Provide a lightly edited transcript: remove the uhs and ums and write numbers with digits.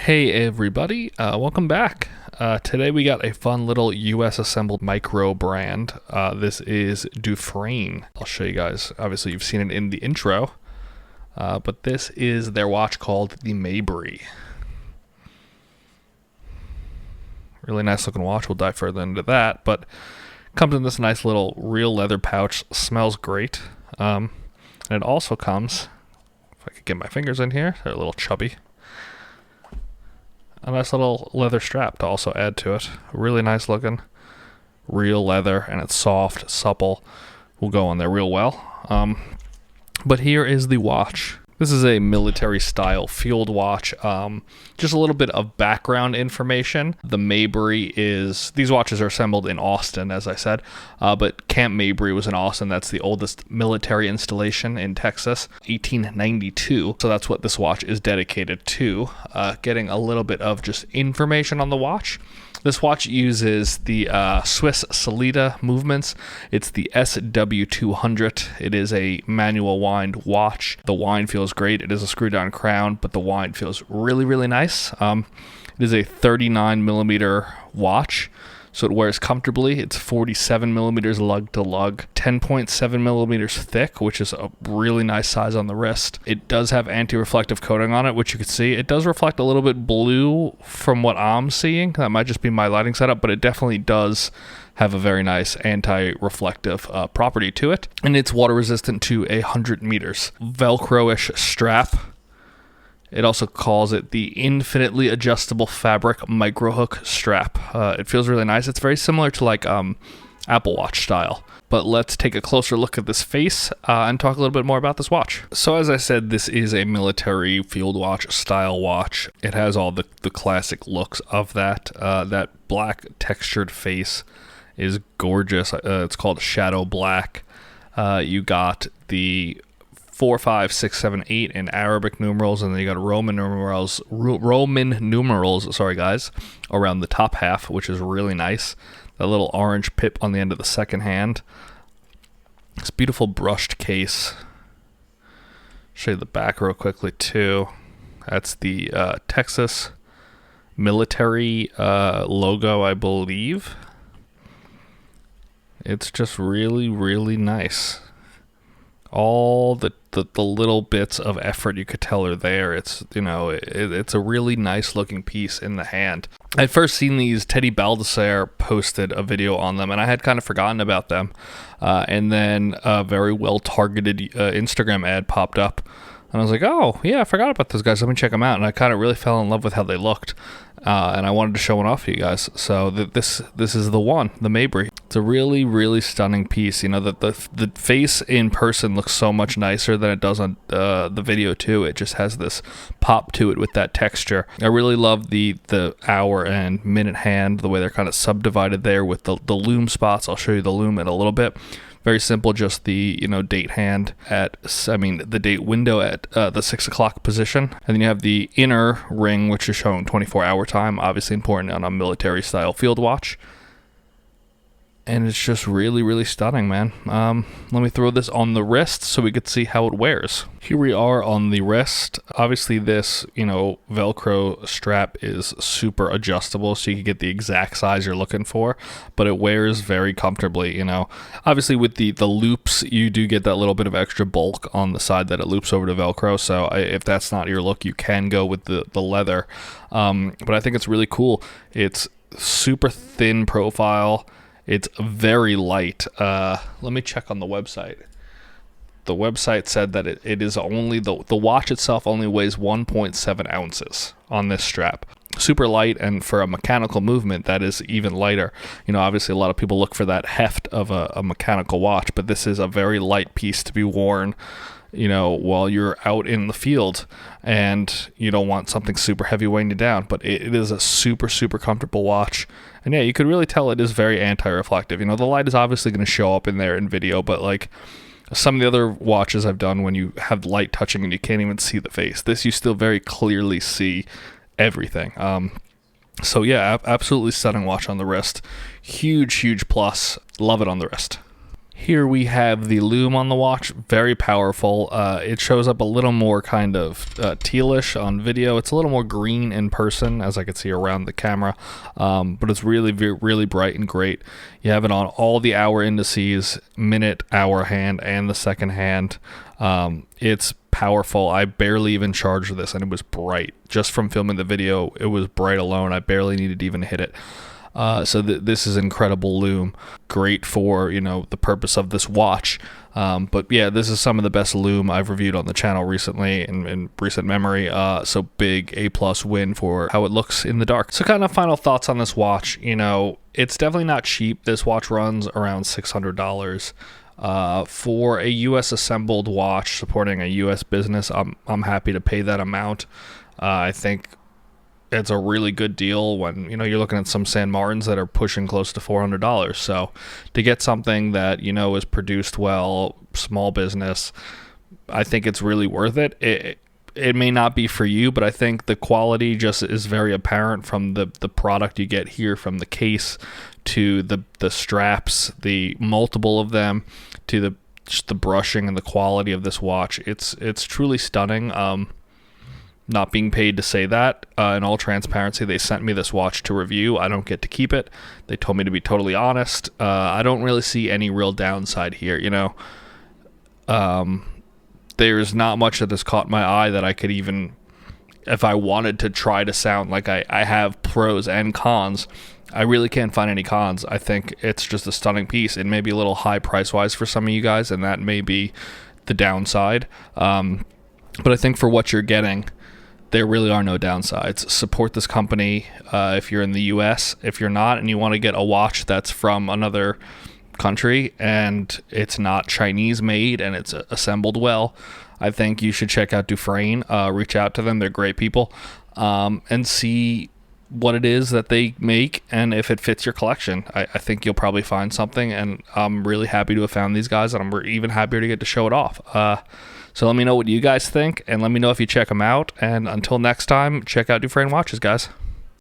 Hey everybody, welcome back. Today we got a fun little US assembled Microbrand. This is Dufrane. I'll show you guys. Obviously you've seen it in the intro, but this is their watch called the Mabry. Really nice looking watch. We'll dive further into that, but comes in this nice little real leather pouch. Smells great. And it also comes, if I could get my fingers in here, they're a little chubby. A nice little leather strap to also add to it. Really nice looking, real leather, and it's soft, supple. Will go on there real well. But here is the watch. This is a military style field watch. Just a little bit of background information. The Mabry these watches are assembled in Austin, as I said, but Camp Mabry was in Austin. That's the oldest military installation in Texas, 1892. So that's what this watch is dedicated to. Getting a little bit of just information on the watch. This watch uses the Swiss Salida movements. It's the SW200. It is a manual wind watch. The wind feels great. It is a screw down crown, but the wind feels really, really nice. It is a 39 millimeter watch, so it wears comfortably. It's 47 millimeters lug to lug, 10.7 millimeters thick, which is a really nice size on the wrist. It does have anti-reflective coating on it, which you can see. It does reflect a little bit blue from what I'm seeing. That might just be my lighting setup, but it definitely does have a very nice anti-reflective property to it. And it's water resistant to 100 meters. Velcro-ish strap. It also calls it the infinitely adjustable fabric micro hook strap. It feels really nice. It's very similar to like Apple Watch style. But let's take a closer look at this face and talk a little bit more about this watch. So as I said, this is a military field watch style watch. It has all the classic looks of that. That black textured face is gorgeous. It's called Shadow Black. You got the 4, 5, 6, 7, 8 in Arabic numerals, and then you got Roman numerals, sorry guys, around the top half, which is really nice. That little orange pip on the end of the second hand. This beautiful brushed case. Show you the back real quickly too. That's the Texas military logo, I believe. It's just really, really nice. All the little bits of effort you could tell are there. It's, you know, it's a really nice looking piece in the hand. I'd first seen these. Teddy Baldessare posted a video on them, and I had kind of forgotten about them. And then a very well targeted Instagram ad popped up, and I was like, oh yeah, I forgot about those guys. Let me check them out. And I kind of really fell in love with how they looked, and I wanted to show one off for you guys. So this is the one, the Mabry. It's a really, really stunning piece. You know, the face in person looks so much nicer than it does on the video too. It just has this pop to it with that texture. I really love the hour and minute hand, the way they're kind of subdivided there with the lume spots. I'll show you the lume in a little bit. Very simple, just the date hand the date window at the 6 o'clock position. And then you have the inner ring, which is showing 24-hour time, obviously important on a military style field watch. And it's just really, really stunning, man. Let me throw this on the wrist so we could see how it wears. Here we are on the wrist. Obviously this, Velcro strap is super adjustable, so you can get the exact size you're looking for, but it wears very comfortably, Obviously with the loops, you do get that little bit of extra bulk on the side that it loops over to Velcro, so if that's not your look, you can go with the leather. But I think it's really cool. It's super thin profile. It's very light. Let me check on the website. The website said that it is only, the watch itself only weighs 1.7 ounces on this strap. Super light, and for a mechanical movement, that is even lighter. Obviously a lot of people look for that heft of a mechanical watch, but this is a very light piece to be worn, while you're out in the field and you don't want something super heavy weighing you down. But it is a super, super comfortable watch. And yeah, you could really tell it is very anti-reflective. The light is obviously going to show up in there in video, but like some of the other watches I've done, when you have light touching and you can't even see the face, this you still very clearly see everything. So yeah, absolutely stunning watch on the wrist. Huge, huge plus. Love it on the wrist. Here we have the Lume on the watch, very powerful. It shows up a little more kind of tealish on video. It's a little more green in person, as I could see around the camera, but it's really, really bright and great. You have it on all the hour indices, minute, hour hand, and the second hand. It's powerful. I barely even charged this, and it was bright. Just from filming the video, it was bright alone. I barely needed to even hit it. So this is incredible Lume, great for, you know, the purpose of this watch. But yeah, this is some of the best Lume I've reviewed on the channel recently in recent memory. So big A+ win for how it looks in the dark. So kind of final thoughts on this watch. You know, it's definitely not cheap. This watch runs around $600. For a US assembled watch supporting a US business, I'm happy to pay that amount. I think it's a really good deal when, you know, you're looking at some San Martins that are pushing close to $400. So to get something that, you know, is produced well, small business, I think it's really worth it. It may not be for you, but I think the quality just is very apparent from the product you get here, from the case to the straps, the multiple of them, to just the brushing and the quality of this watch. It's truly stunning. Not being paid to say that. In all transparency, they sent me this watch to review. I don't get to keep it. They told me to be totally honest. I don't really see any real downside here, you know. There's not much that has caught my eye that I could even, if I wanted to try to sound like I have pros and cons, I really can't find any cons. I think it's just a stunning piece. It may be a little high price-wise for some of you guys, and that may be the downside. But I think for what you're getting, there really are no downsides. Support this company if you're in the US. If you're not and you want to get a watch that's from another country and it's not Chinese made and it's assembled well, I think you should check out Dufrane. Reach out to them. They're great people. And see what it is that they make and if it fits your collection. I think you'll probably find something, and I'm really happy to have found these guys, and I'm even happier to get to show it off. So let me know what you guys think, and let me know if you check them out. And until next time, check out Dufrane watches, guys.